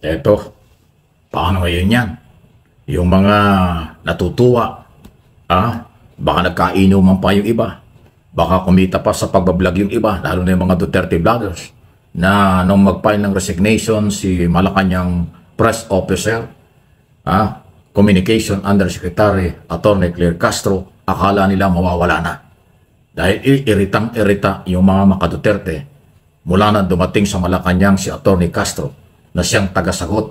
Eto, paano ngayon yan? Yung mga natutuwa, baka nagkainuman pa yung iba. Baka kumita pa sa pagbablog yung iba, lalo na yung mga Duterte vloggers, na nung mag-file ng resignation si Malacanang Press Officer, Communication Undersecretary Attorney Claire Castro, akala nila mawawala na. Dahil iritang-irita yung mga maka-Duterte mula na dumating sa Malacanang si Attorney Castro na siyang tagasagot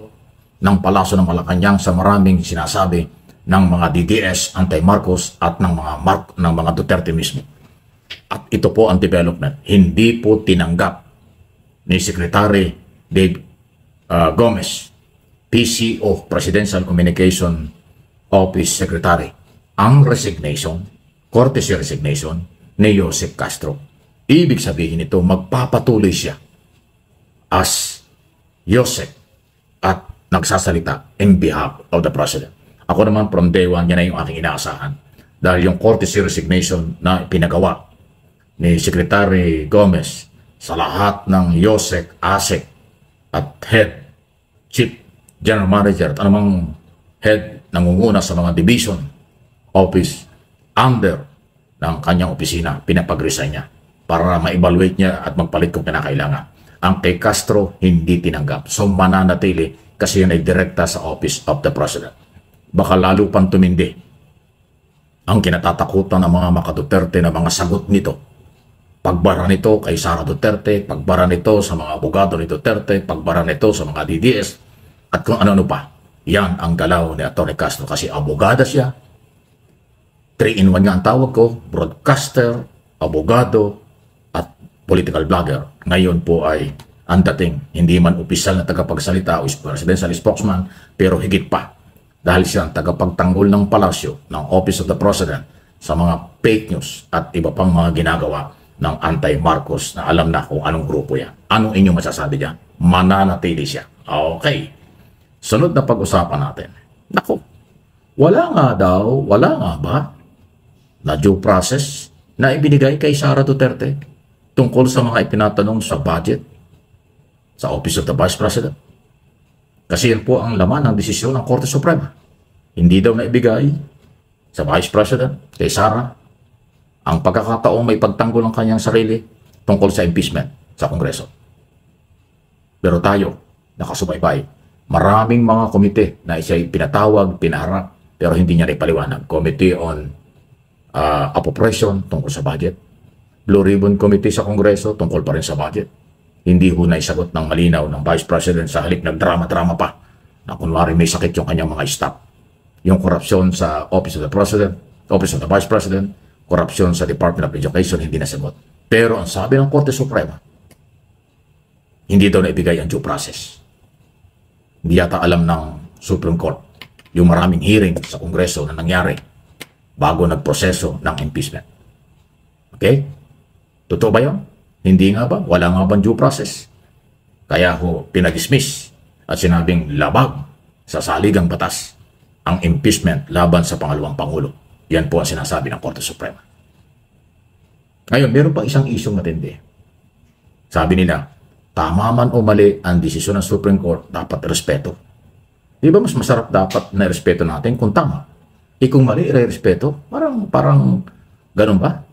ng Palasyo ng Malacanang sa maraming sinasabi ng mga DDS, anti-Marcos at ng mga Duterte mismo. At ito po ang development. Hindi po tinanggap ni Secretary Dave Gomez, PCO, Presidential Communication Office Secretary, ang resignation, courtesy resignation ni Joseph Castro. Ibig sabihin nito, magpapatuloy siya as Joseph at nagsasalita in behalf of the President. Ako naman from day one, yan na yung aking inaasahan. Dahil yung courtesy resignation na pinagawa ni Secretary Gomez sa lahat ng Joseph, ASEC at Head, Chief General Manager at anumang head nangunguna sa mga division office under ng kanyang opisina, pinapag-resign niya para ma-evaluate niya at magpalit kung kinakailangan. Ang kay Castro hindi tinanggap. So mananatili kasi yan ay direkta sa Office of the President. Baka lalo pang tumindi ang kinatatakutan ng mga maka-Duterte na mga sagot nito. Pagbara nito kay Sara Duterte, pagbara nito sa mga abogado ni Duterte, pagbara nito sa mga DDS, at kung ano-ano pa. Yan ang galaw ni Atty. Castro kasi abogada siya. 3-in-1 nga ang tawag ko, broadcaster, abogado, at political blogger. Ngayon po ay ang dating, hindi man opisyal na tagapagsalita o presidential spokesman, pero higit pa. Dahil siya ang tagapagtanggol ng palasyo, ng Office of the President, sa mga fake news at iba pang mga ginagawa ng anti-Marcos na alam na kung anong grupo yan. Anong inyong masasabi dyan? Mananatili siya. Okay. Sunod na pag-usapan natin. Naku, wala nga ba na due process na ibinigay kay Sara Duterte tungkol sa mga itinatanong sa budget sa Office of the Vice President? Kasi yan po ang laman ng desisyon ng Korte Suprema. Hindi daw na ibigay sa Vice President, kay Sara, ang pagkakataong may pagtanggol ng kanyang sarili tungkol sa impeachment sa Kongreso. Pero tayo, nakasubaybay, maraming mga komite na siya'y pinatawag, pinaharap, pero hindi niya ipaliwanag. Committee on Appropriation tungkol sa budget. Blue Ribbon Committee sa Kongreso tungkol pa rin sa budget. Hindi ho naisagot ng malinaw ng Vice President sa halip nagdrama-drama pa na kunwari may sakit yung kanyang mga staff. Yung korupsyon sa Office of the President, Office of the Vice President, korupsyon sa Department of Education, hindi nasagot. Pero ang sabi ng Korte Suprema, hindi daw naibigay ang due process. Hindi yata alam ng Supreme Court yung maraming hearing sa Kongreso na nangyari bago nagproseso ng impeachment. Okay? Totoo ba yun? Hindi nga ba? Wala nga bang due process? Kaya ho pinadismiss at sinabing labag sa saligang batas ang impeachment laban sa pangalawang Pangulo. Yan po ang sinasabi ng Korte Suprema. Ngayon, meron pang isang isyong matindi. Sabi nila, tama man o mali ang desisyon ng Supreme Court, dapat respeto. Di ba mas masarap dapat na respeto natin kung tama? Kung mali, respeto? Parang ganun ba?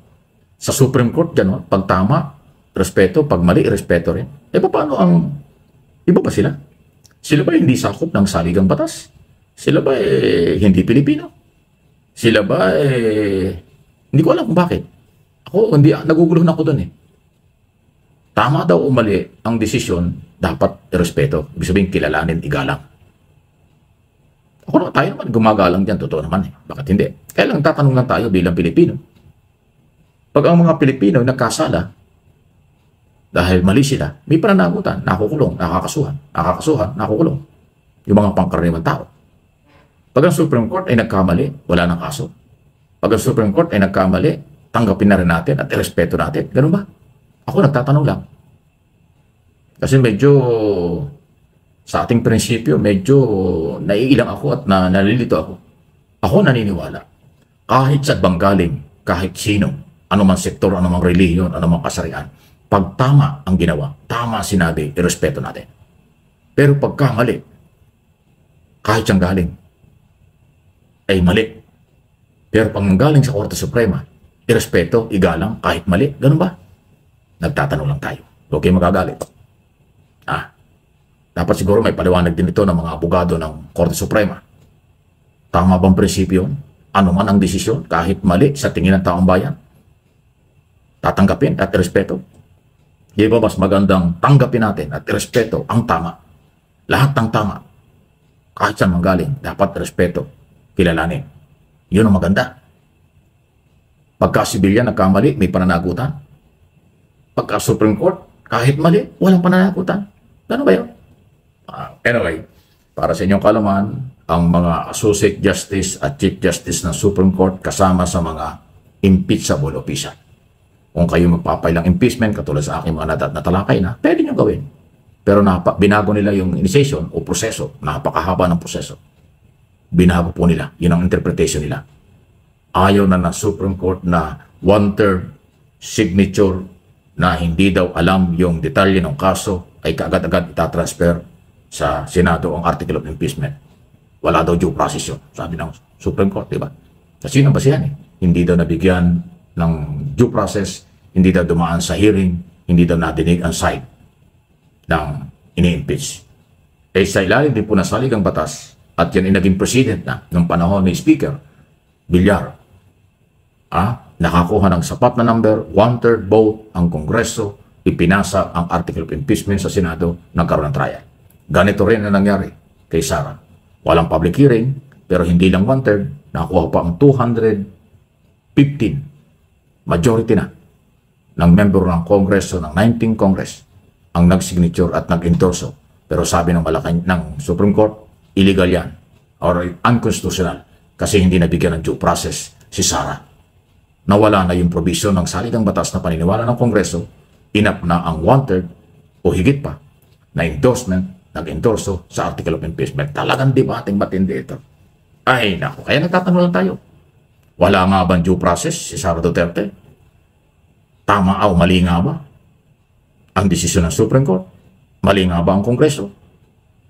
Sa Supreme Court, gano'n, pag tama, respeto, pag mali, respeto rin. Paano ang iba ba sila? Sila ba hindi sakop ng saligang batas? Sila ba hindi Pilipino? Sila ba hindi ko alam kung bakit. Ako, naguguluhan ako doon Tama daw o mali ang desisyon, dapat respeto. Ibig sabihin, kilalanin, igalang. Ako naman, tayo naman gumagalang dyan, totoo naman Bakit hindi? Kaya lang tatanong lang tayo bilang Pilipino. Pag ang mga Pilipino nagkasala, dahil mali sila, may pananagutan, nakukulong, nakakasuhan, nakukulong. Yung mga pangkaraniwang tao. Pag ang Supreme Court ay nagkamali, wala nang kaso. Pag ang Supreme Court ay nagkamali, tanggapin na rin natin at irespeto natin. Ganun ba? Ako nagtatanong lang. Kasi medyo sa ating prinsipyo, medyo naiilang ako at nalilito ako. Ako naniniwala. Kahit sa banggaling, kahit sino, anumang sektor, anumang reliyon, anumang kasarian, pag tama ang ginawa, tama sinabi, irespeto natin. Pero pagka mali, kahit siyang galing, ay mali. Pero pag galing sa Korte Suprema, irespeto, igalang, kahit mali. Ganun ba? Nagtatanong lang tayo. Okay magagalit. Dapat siguro may paliwanag din ito ng mga abogado ng Korte Suprema. Tama bang prinsipyo yun? Ano man ang desisyon, kahit mali sa tingin ng taong bayan, tatanggapin at irespeto? Di ba mas magandang tanggapin natin at irespeto ang tama? Lahat ng tama, kahit saan manggaling, dapat irespeto, kilalanin. Yun ang maganda. Pagka sibilyan nagkamali, may pananagutan. Pagka Supreme Court, kahit mali, walang pananagutan. Ano ba yun? Anyway, para sa inyong kalaman, ang mga Associate Justice at Chief Justice ng Supreme Court kasama sa mga impeachable official. Kung kayo magpapay ng impeachment, katulad sa aking mga natalakay na, pwede nyo gawin. Pero binago nila yung initiation o proseso, napakahaba ng proseso. Binago po nila, yun ang interpretation nila. Ayaw na ng Supreme Court na one-third signature na hindi daw alam yung detalye ng kaso ay kaagad-agad itatransfer sa Senado ang article of impeachment. Wala daw due process yun, sabi ng Supreme Court, di ba? Kasi yun ang basihan eh. Hindi daw nabigyan ng due process, hindi daw dumaan sa hearing, hindi daw nadinig ang side ng ini-impeach. Eh sa ilalim din po ng saligang batas at yan ay naging president na nung panahon ni Speaker Villar, nakakuha ng sapat na number, one-third vote ang Kongreso, ipinasa ang article of impeachment sa Senado, nagkaroon ng trial. Ganito rin ang nangyari kay Sara. Walang public hearing, pero hindi lang one-third, nakuha pa ang 215, majority na, ng member ng Kongreso, ng 19 Congress, ang nag-signature at nag-endorso. Pero sabi ng Supreme Court, illegal yan, or unconstitutional, kasi hindi nabigyan ng due process si Sara. Nawala na yung provision ng saligang batas na paniniwala ng Kongreso, inap na ang one-third o higit pa na endorsement, nag-endorso sa article of impeachment. Talagang debating matindi ito. Ay, naku, kaya nagtatanong lang tayo. Wala nga bang due process si Sara Duterte? Tama o mali nga ba ang desisyon ng Supreme Court? Mali nga ba ang Kongreso?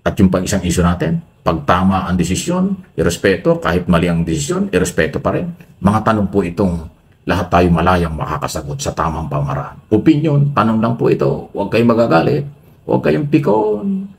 At yung pang isang issue natin, pag tama ang desisyon, irespeto, kahit mali ang desisyon, irespeto pa rin. Mga tanong po itong lahat tayo malayang makakasagot sa tamang pamaraan. Opinion, tanong lang po ito. Huwag kayong magagalit. Huwag kayong pikon.